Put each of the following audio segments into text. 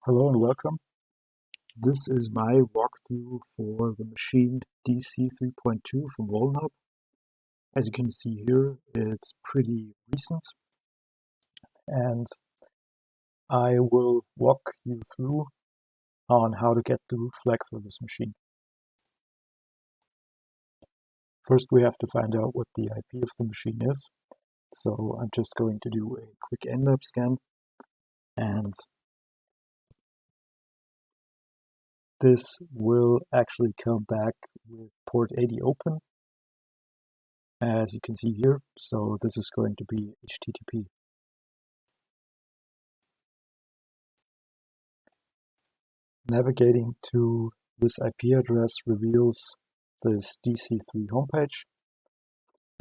Hello and welcome. This is my walkthrough for the machine DC3.2 from vulnhub. As you can see here, it's pretty recent, and I will walk you through on how to get the root flag for this machine. First, we have to find out what the IP of the machine is. So I'm just going to do a quick nlab scan, and this will actually come back with port 80 open, as you can see here. So this is going to be HTTP. Navigating to this IP address reveals this DC3 homepage.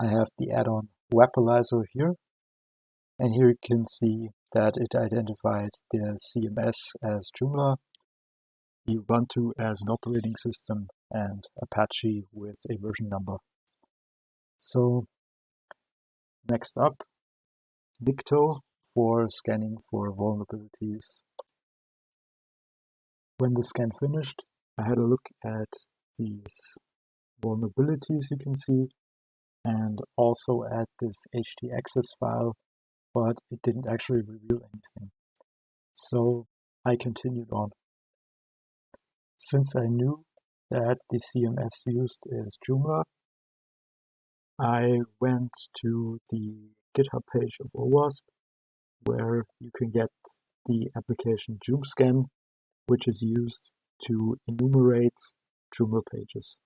I have the add-on Weapalizer here, and here you can see that it identified the CMS as Joomla, the Ubuntu as an operating system, and Apache with a version number. So next up, Nikto for scanning for vulnerabilities. When the scan finished, I had a look at these vulnerabilities you can see, and also at this htaccess file, but it didn't actually reveal anything. So I continued on. Since I knew that the CMS used is Joomla, I went to the GitHub page of OWASP, where you can get the application JoomScan, which is used to enumerate Joomla pages.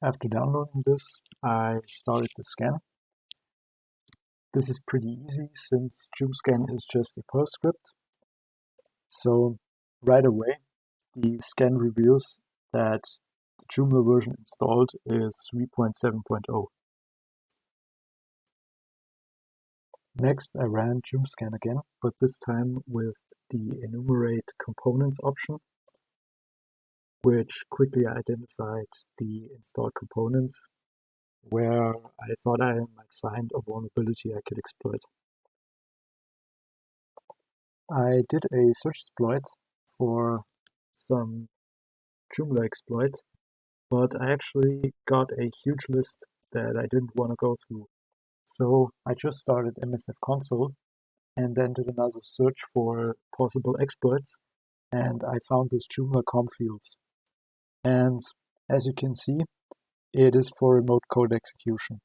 After downloading this, I started the scan. This is pretty easy since JoomScan is just a PostScript. So right away, the scan reveals that the Joomla version installed is 3.7.0. Next, I ran JoomScan again, but this time with the enumerate components option, which quickly identified the installed components where I thought I might find a vulnerability I could exploit. I did a search exploit for some Joomla exploit, but I actually got a huge list that I didn't want to go through. So I just started MSF console and then did another search for possible exploits, and I found this Joomla com fields. And as you can see, it is for remote code execution.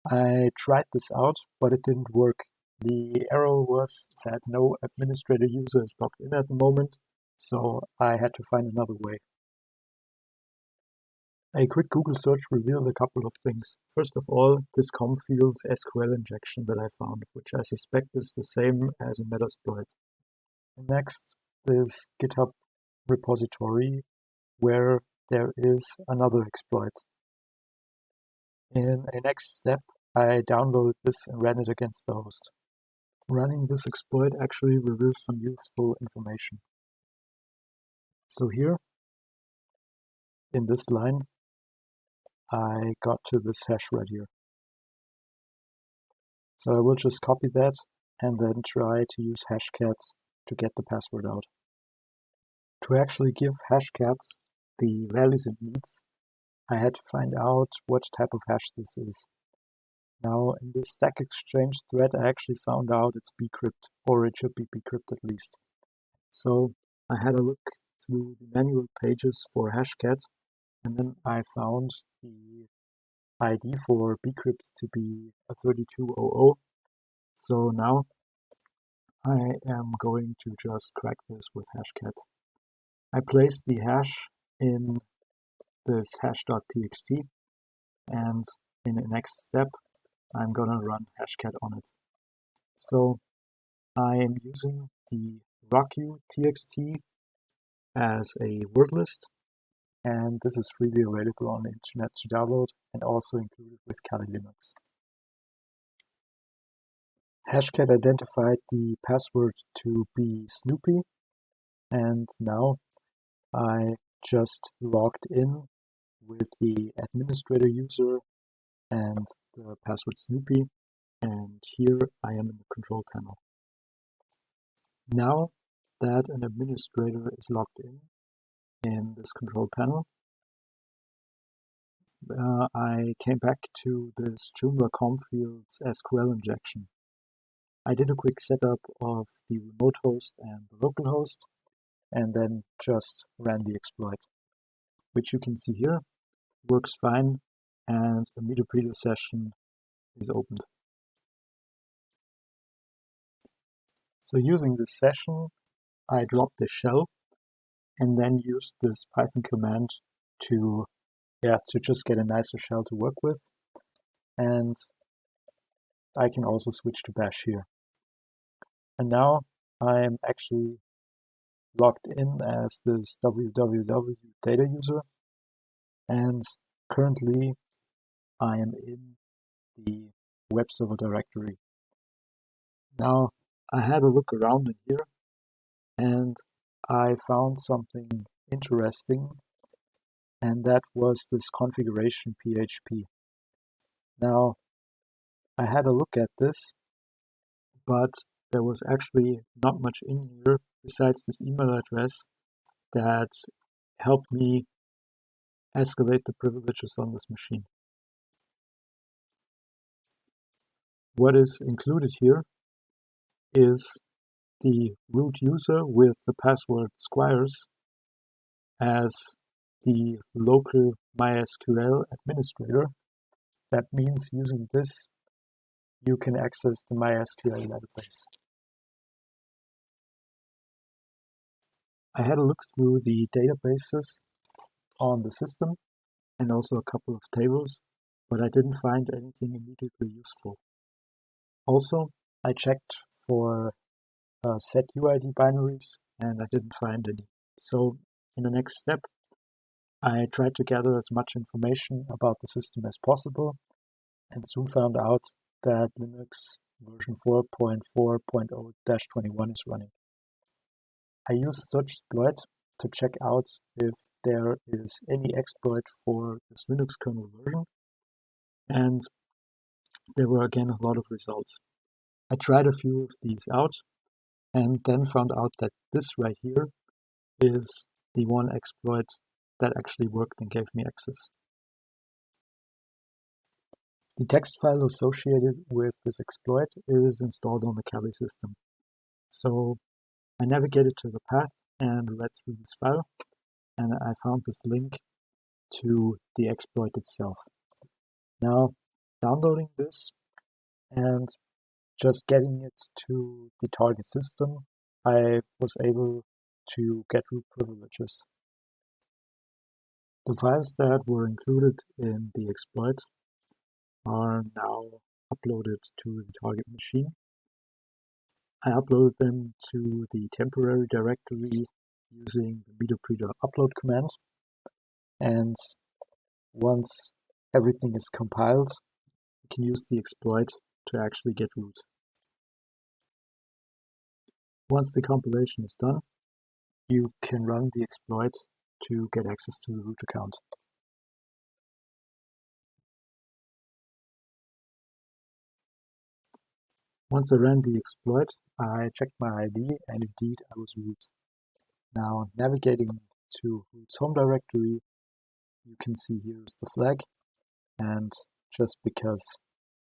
I tried this out, but it didn't work. The error was that no administrator user is logged in at the moment, so I had to find another way. A quick Google search revealed a couple of things. First of all, this com fields SQL injection that I found, which I suspect is the same as a Metasploit. Next, this GitHub repository where there is another exploit. In a next step, I downloaded this and ran it against the host. Running this exploit actually reveals some useful information. So here, in this line, I got to this hash right here. So I will just copy that and then try to use hashcat to get the password out. To actually give hashcat the values it needs, I had to find out what type of hash this is. Now, in this Stack Exchange thread, I actually found out it's bcrypt, or it should be bcrypt at least. So I had a look through the manual pages for hashcat, and then I found the ID for bcrypt to be a 3200. So now I am going to just crack this with hashcat. I placed the hash in this hash.txt, and in the next step, I'm gonna run hashcat on it. So I am using the rockU.txt as a word list, and this is freely available on the internet to download and also included with Kali Linux. Hashcat identified the password to be Snoopy, and now I just logged in with the administrator user and the password Snoopy, and here I am in the control panel. Now that an administrator is logged in this control panel, I came back to this Joomla com fields SQL injection. I did a quick setup of the remote host and the local host, and then just ran the exploit, which you can see here, works fine, and a MetaPredo session is opened. So using this session, I dropped the shell and then used this Python command to just get a nicer shell to work with. And I can also switch to bash here. And now I am actually logged in as this www data user, and currently I am in the web server directory. Now I had a look around in here and I found something interesting, and that was this configuration PHP. Now I had a look at this, but there was actually not much in here besides this email address that helped me escalate the privileges on this machine. What is included here is the root user with the password Squires as the local MySQL administrator. That means using this, you can access the MySQL database. I had a look through the databases on the system and also a couple of tables, but I didn't find anything immediately useful. Also, I checked for set UID binaries and I didn't find any. So in the next step, I tried to gather as much information about the system as possible and soon found out that Linux version 4.4.0-21 is running. I used such exploit to check out if there is any exploit for this Linux kernel version, and there were again a lot of results. I tried a few of these out and then found out that this right here is the one exploit that actually worked and gave me access. The text file associated with this exploit is installed on the Kali system. So I navigated to the path and read through this file, and I found this link to the exploit itself. Now, downloading this and just getting it to the target system, I was able to get root privileges. The files that were included in the exploit are now uploaded to the target machine. I uploaded them to the temporary directory using the MetaPredo upload command, and once everything is compiled, you can use the exploit to actually get root. Once the compilation is done, you can run the exploit to get access to the root account. Once I ran the exploit, I checked my ID, and indeed I was root. Now, navigating to root's home directory, you can see here is the flag, and just because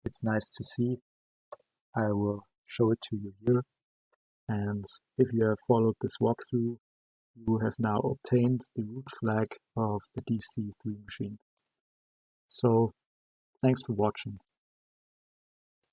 it's nice to see, I will show it to you here. And if you have followed this walkthrough, you have now obtained the root flag of the DC3 machine. So, thanks for watching.